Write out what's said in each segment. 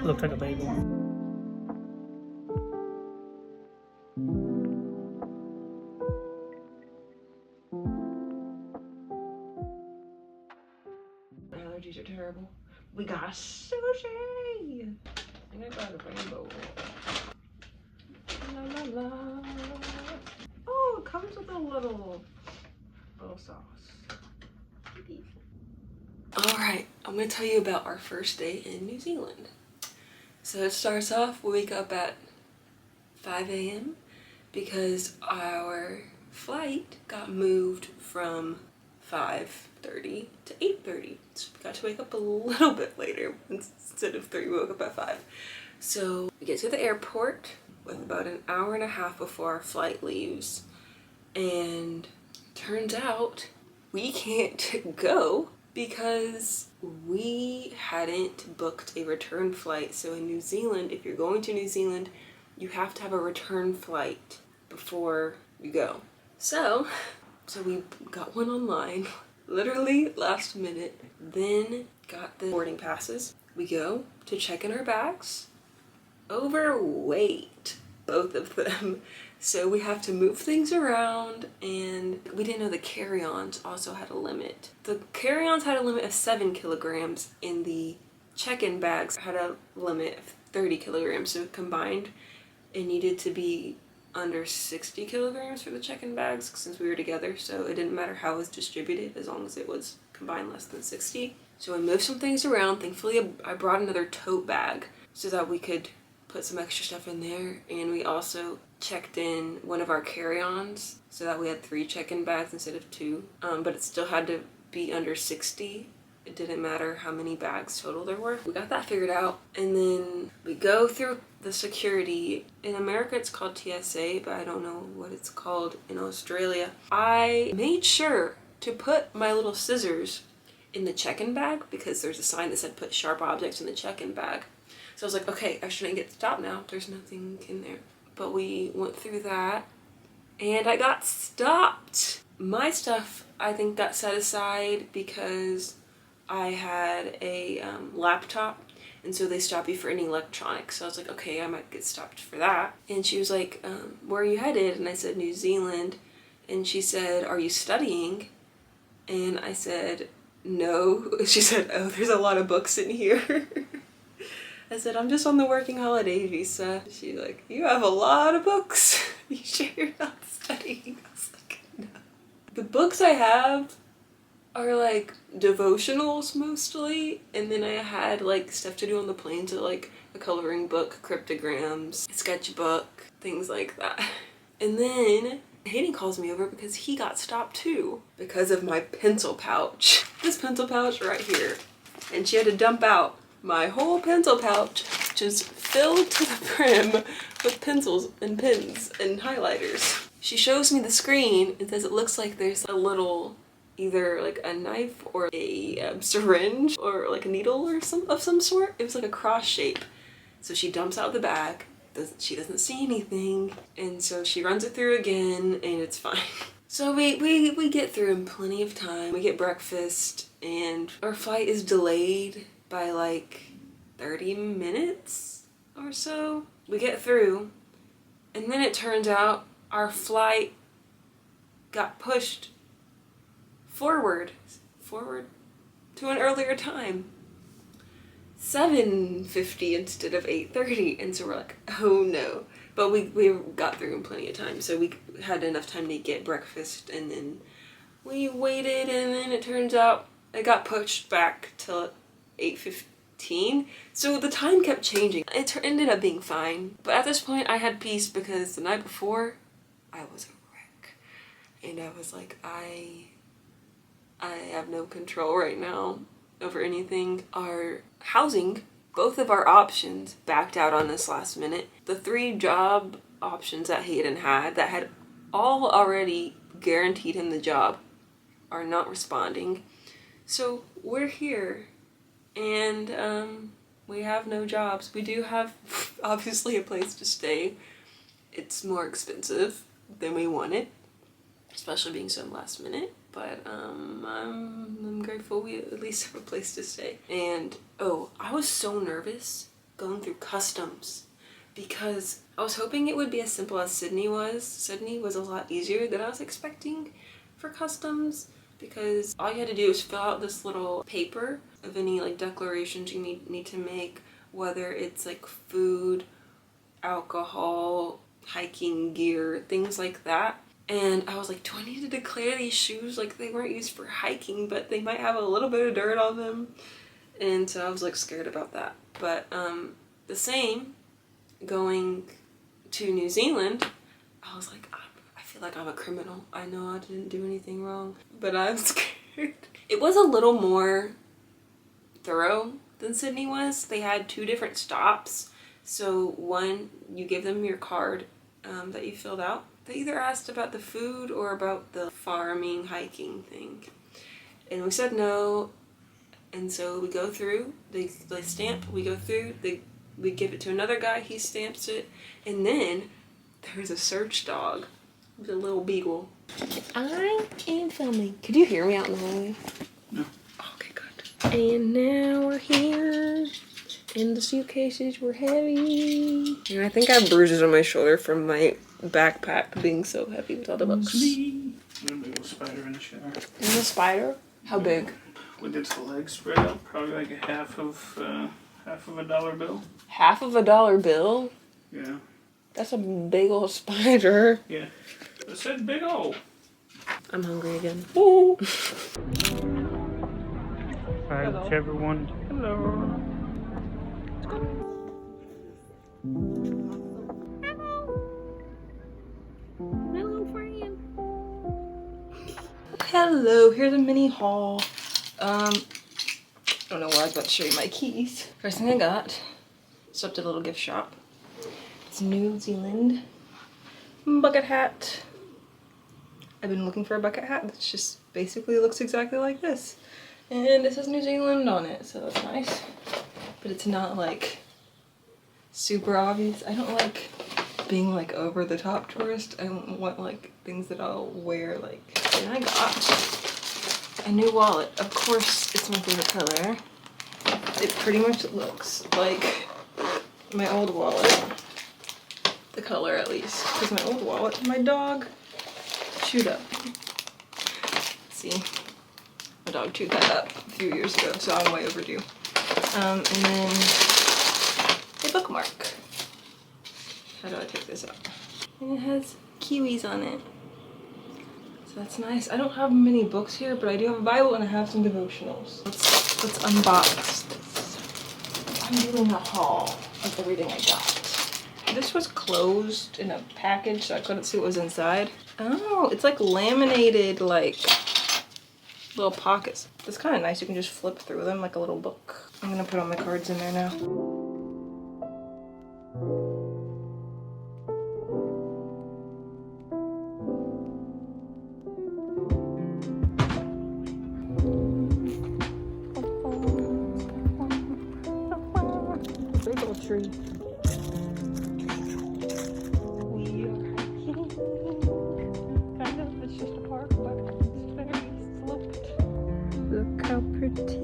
Looks like a bagel. Allergies are terrible. We got sushi! And I got a rainbow roll. La la la. Oh, it comes with a little sauce. Alright, I'm gonna tell you about our first day in New Zealand. So it starts off, we wake up at 5 a.m. because our flight got moved from 5:30 to 8:30. So we got to wake up a little bit later. Instead of 3, we woke up at 5. So we get to the airport with about an hour and a half before our flight leaves. And turns out we can't go because we hadn't booked a return flight. So in New Zealand, if you're going to New Zealand, you have to have a return flight before you go. So we got one online, literally last minute, then got the boarding passes. We go to check in our bags. Overweight, both of them. So we have to move things around, and we didn't know the carry-ons also had a limit. The carry-ons had a limit of 7 kilograms, and the check-in bags had a limit of 30 kilograms. So combined, it needed to be under 60 kilograms for the check-in bags since we were together. So it didn't matter how it was distributed as long as it was combined less than 60. So I moved some things around. Thankfully, I brought another tote bag so that we could put some extra stuff in there, and we also checked in one of our carry-ons so that we had 3 check-in bags instead of 2, but it still had to be under 60. It didn't matter how many bags total there were. We got that figured out, and then we go through the security. In America it's called TSA, but I don't know what it's called in Australia. I made sure to put my little scissors in the check-in bag because there's a sign that said put sharp objects in the check-in bag. So I was like, okay, I shouldn't get stopped now. There's nothing in there. But we went through that and I got stopped. My stuff, I think, got set aside because I had a laptop, and so they stop you for any electronics. So I was like, okay, I might get stopped for that. And she was like, where are you headed? And I said, New Zealand. And she said, are you studying? And I said, no. She said, oh, there's a lot of books in here. I said, I'm just on the working holiday visa. She's like, you have a lot of books. You sure you're not studying? I was like, no. The books I have are like devotionals mostly, and then I had like stuff to do on the plane, so like a coloring book, cryptograms, a sketchbook, things like that. And then Hayden calls me over because he got stopped too because of my pencil pouch. This pencil pouch right here. And she had to dump out my whole pencil pouch, just filled to the brim with pencils and pens and highlighters. She shows me the screen and says it looks like there's a little, either like a knife or a syringe or like a needle or some sort. It was like a cross shape. So she dumps out the bag. She doesn't see anything, and so she runs it through again, and it's fine. So we get through in plenty of time. We get breakfast, and our flight is delayed by like 30 minutes or so. We get through, and then it turns out our flight got pushed forward to an earlier time. 7:50 instead of 8:30, and so we're like, oh no. But we got through in plenty of time, so we had enough time to get breakfast, and then we waited, and then it turns out it got pushed back till 8:15. So the time kept changing. It ended up being fine, but at this point I had peace because the night before I was a wreck, and I was like, I have no control right now over anything. Our housing, both of our options backed out on this last minute. The 3 job options that Hayden had that had all already guaranteed him the job are not responding. So we're here, and we have no jobs. We do have obviously a place to stay. It's more expensive than we wanted, especially being so last minute. But I'm grateful we at least have a place to stay. And oh, I was so nervous going through customs because I was hoping it would be as simple as Sydney was. Sydney was a lot easier than I was expecting for customs, because all you had to do is fill out this little paper of any like declarations you need to make, whether it's like food, alcohol, hiking gear, things like that. And I was like, do I need to declare these shoes like they weren't used for hiking, but they might have a little bit of dirt on them? And so I was like scared about that. But the same going to New Zealand, I was like, I feel like I'm a criminal. I know I didn't do anything wrong, but I'm scared. It was a little more thorough than Sydney was. They had 2 different stops. So one, you give them your card that you filled out. They either asked about the food or about the farming, hiking thing. And we said no. And so we go through, they stamp, we go through, we give it to another guy, he stamps it. And then there's a search dog with a little beagle. I am filming. Could you hear me out in the hallway? No. Okay, good. And now we're here. And the suitcases were heavy. And I think I have bruises on my shoulder from my backpack being so heavy with all the books. There's a big old spider in the shower. There's a spider? How big? With its legs spread out, probably like a half of a dollar bill. Half of a dollar bill? Yeah. That's a big old spider. Yeah. I said big old. I'm hungry again. Ooh. Hi, everyone. Hello. Hello, here's a mini haul. I don't know why I was about to show you my keys. First thing I got, stopped at a little gift shop. It's New Zealand bucket hat. I've been looking for a bucket hat that just basically looks exactly like this. And it says New Zealand on it, so that's nice. But it's not like super obvious. I don't like being like over the top tourist. I want like things that I'll wear like. And I got a new wallet. Of course, it's my favorite color. It pretty much looks like my old wallet. The color at least. Because my old wallet, my dog chewed up. See, my dog chewed that up a few years ago, so I'm way overdue. And then a bookmark. How do I take this out? And it has kiwis on it. So that's nice. I don't have many books here, but I do have a Bible and I have some devotionals. Let's unbox this. I'm doing a haul of everything I got. This was closed in a package, so I couldn't see what was inside. Oh, it's like laminated, like little pockets. It's kind of nice. You can just flip through them like a little book. I'm gonna put all my cards in there now. Big old tree. We are hiking. Kind of, it's just a park, but it's very sloped. Look how pretty.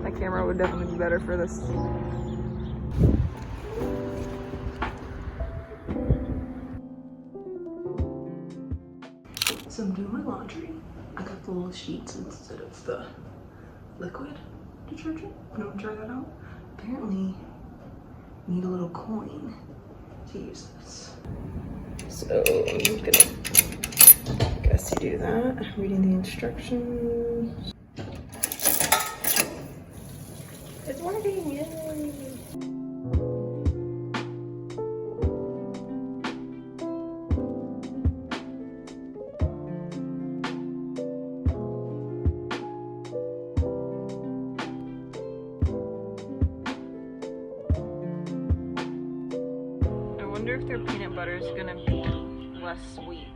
My camera would definitely be better for this. So I'm doing my laundry. I got the little sheets instead of the liquid detergent. I'm gonna try that out. Apparently, need a little coin to use this. So I'm just gonna, I guess you do that. Reading the instructions. It's working, yay! I wonder if their peanut butter is gonna be less sweet.